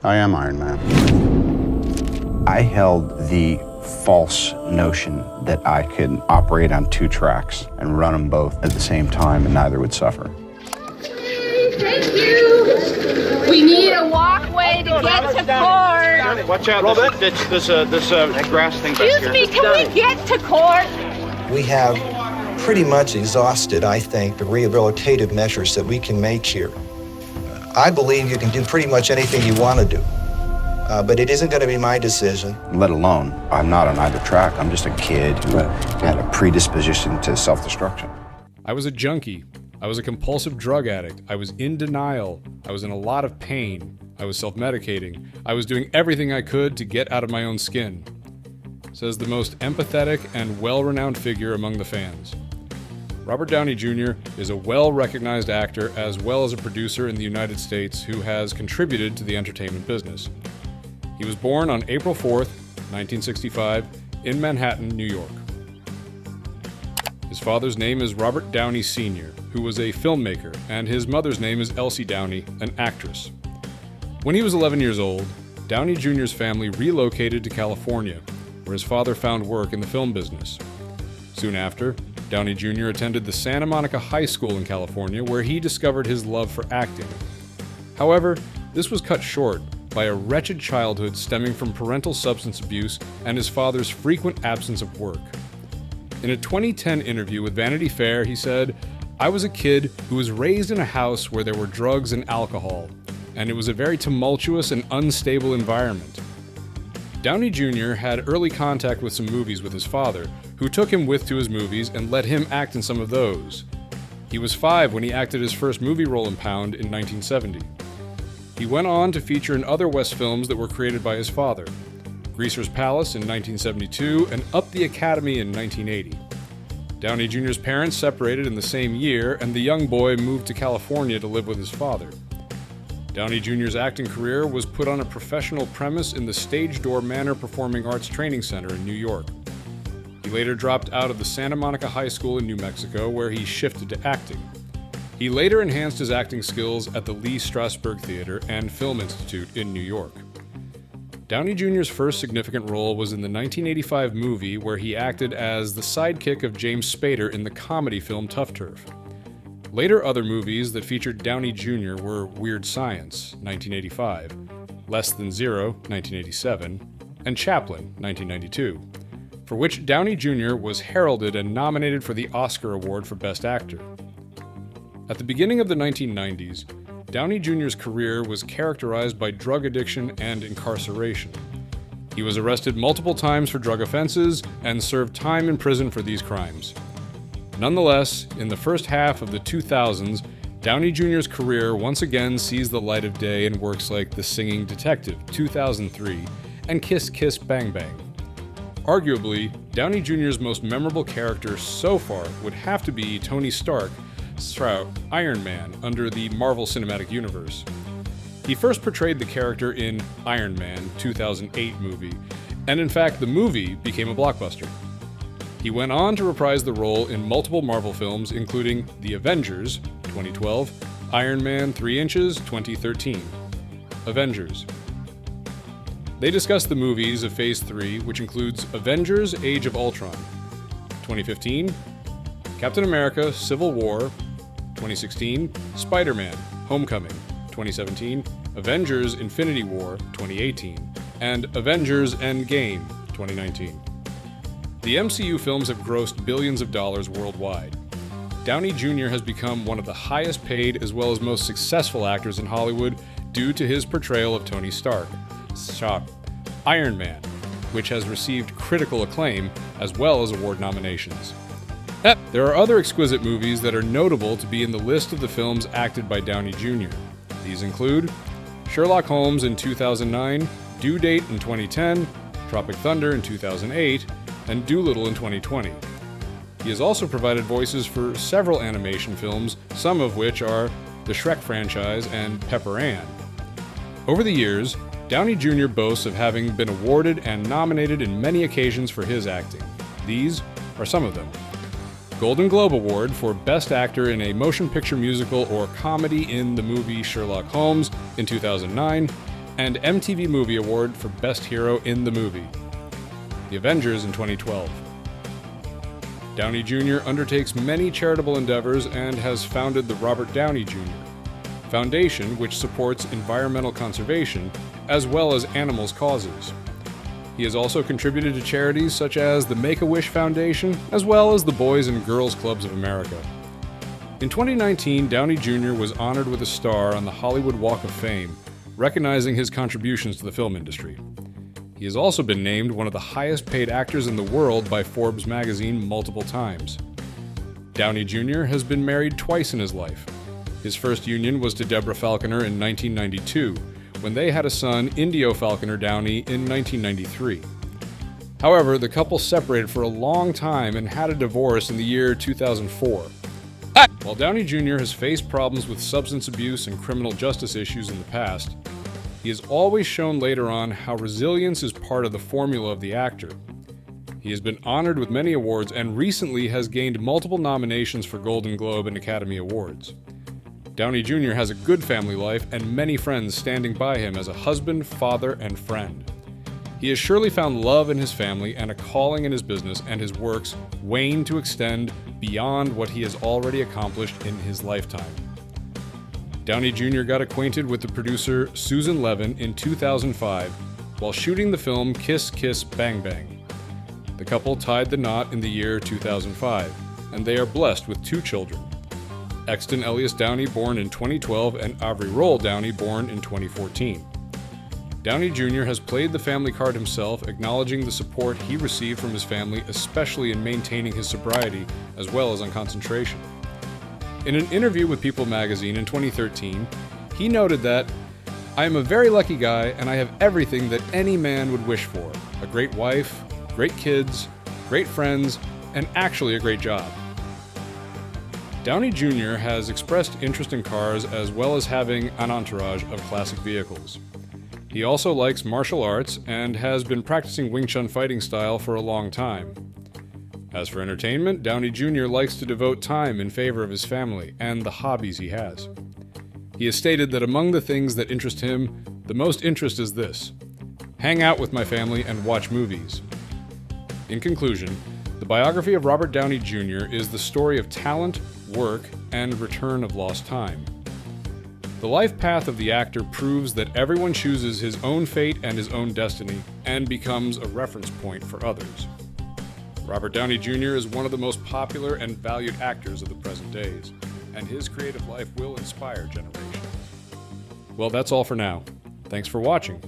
I am Iron Man. I held the false notion that I could operate on 2 tracks and run them both at the same time and neither would suffer. Thank you. We need a walkway to get to court. Watch out, Robert. this grass thing back Excuse me, can we get to court? We have pretty much exhausted, I think, the rehabilitative measures that we can make here. I believe you can do pretty much anything you want to do, but it isn't going to be my decision. Let alone, I'm not on either track. I'm just a kid who had a predisposition to self-destruction. I was a junkie. I was a compulsive drug addict. I was in denial. I was in a lot of pain. I was self-medicating. I was doing everything I could to get out of my own skin, says the most empathetic and well-renowned figure among the fans. Robert Downey Jr. is a well-recognized actor as well as a producer in the United States who has contributed to the entertainment business. He was born on April 4th, 1965, in Manhattan, New York. His father's name is Robert Downey Sr., who was a filmmaker, and his mother's name is Elsie Downey, an actress. When he was 11 years old, Downey Jr.'s family relocated to California, where his father found work in the film business. Soon after, Downey Jr. attended the Santa Monica High School in California, where he discovered his love for acting. However, this was cut short by a wretched childhood stemming from parental substance abuse and his father's frequent absence of work. In a 2010 interview with Vanity Fair, he said, "I was a kid who was raised in a house where there were drugs and alcohol, and it was a very tumultuous and unstable environment." Downey Jr. had early contact with some movies with his father, who took him with to his movies and let him act in some of those. He was 5 when he acted his first movie role in Pound in 1970. He went on to feature in other West films that were created by his father, Greaser's Palace in 1972 and Up the Academy in 1980. Downey Jr.'s parents separated in the same year, and the young boy moved to California to live with his father. Downey Jr.'s acting career was put on a professional premise in the Stage Door Manor Performing Arts Training Center in New York. He later dropped out of the Santa Monica High School in New Mexico, where he shifted to acting. He later enhanced his acting skills at the Lee Strasberg Theater and Film Institute in New York. Downey Jr.'s first significant role was in the 1985 movie where he acted as the sidekick of James Spader in the comedy film Tough Turf. Later other movies that featured Downey Jr. were Weird Science, 1985, Less Than Zero, 1987, and Chaplin, 1992, for which Downey Jr. was heralded and nominated for the Oscar Award for Best Actor. At the beginning of the 1990s, Downey Jr.'s career was characterized by drug addiction and incarceration. He was arrested multiple times for drug offenses and served time in prison for these crimes. Nonetheless, in the first half of the 2000s, Downey Jr.'s career once again sees the light of day in works like The Singing Detective, 2003, and Kiss Kiss Bang Bang. Arguably, Downey Jr.'s most memorable character so far would have to be Tony Stark, Iron Man, under the Marvel Cinematic Universe. He first portrayed the character in Iron Man 2008 movie, and in fact the movie became a blockbuster. He went on to reprise the role in multiple Marvel films including The Avengers 2012, Iron Man 3 Inches 2013. Avengers. They discussed the movies of Phase 3, which includes Avengers Age of Ultron 2015, Captain America Civil War 2016, SpiderMan Homecoming 2017, Avengers Infinity War 2018, and Avengers Endgame 2019. The MCU films have grossed billions of dollars worldwide. Downey Jr. has become one of the highest paid as well as most successful actors in Hollywood due to his portrayal of Tony Stark, Iron Man, which has received critical acclaim as well as award nominations. There are other exquisite movies that are notable to be in the list of the films acted by Downey Jr. These include Sherlock Holmes in 2009, Due Date in 2010, Tropic Thunder in 2008, and Dolittle in 2020. He has also provided voices for several animation films, some of which are the Shrek franchise and Pepper Ann. Over the years, Downey Jr. boasts of having been awarded and nominated in many occasions for his acting. These are some of them. Golden Globe Award for Best Actor in a Motion Picture Musical or Comedy in the movie Sherlock Holmes in 2009, and MTV Movie Award for Best Hero in the Movie. The Avengers in 2012. Downey Jr. undertakes many charitable endeavors and has founded the Robert Downey Jr. Foundation, which supports environmental conservation as well as animals' causes. He has also contributed to charities such as the Make-A-Wish Foundation, as well as the Boys and Girls Clubs of America. In 2019, Downey Jr. was honored with a star on the Hollywood Walk of Fame, recognizing his contributions to the film industry. He has also been named one of the highest-paid actors in the world by Forbes magazine multiple times. Downey Jr. has been married twice in his life. His first union was to Deborah Falconer in 1992, when they had a son, Indio Falconer Downey, in 1993. However, the couple separated for a long time and had a divorce in the year 2004. While Downey Jr. has faced problems with substance abuse and criminal justice issues in the past, he has always shown later on how resilience is part of the formula of the actor. He has been honored with many awards and recently has gained multiple nominations for Golden Globe and Academy Awards. Downey Jr. has a good family life and many friends standing by him as a husband, father, and friend. He has surely found love in his family and a calling in his business, and his works wane to extend beyond what he has already accomplished in his lifetime. Downey Jr. got acquainted with the producer Susan Levin in 2005 while shooting the film Kiss Kiss Bang Bang. The couple tied the knot in the year 2005, and they are blessed with 2 children. Exton Elias Downey, born in 2012, and Avery Roll Downey, born in 2014. Downey Jr. has played the family card himself, acknowledging the support he received from his family, especially in maintaining his sobriety as well as on concentration. In an interview with People magazine in 2013, he noted that, "I am a very lucky guy and I have everything that any man would wish for. A great wife, great kids, great friends, and actually a great job." Downey Jr. has expressed interest in cars as well as having an entourage of classic vehicles. He also likes martial arts and has been practicing Wing Chun fighting style for a long time. As for entertainment, Downey Jr. likes to devote time in favor of his family and the hobbies he has. He has stated that among the things that interest him, the most interest is this: hang out with my family and watch movies. In conclusion, the biography of Robert Downey Jr. is the story of talent, work, and return of lost time. The life path of the actor proves that everyone chooses his own fate and his own destiny, and becomes a reference point for others. Robert Downey Jr. is one of the most popular and valued actors of the present days, and his creative life will inspire generations. Well, that's all for now. Thanks for watching.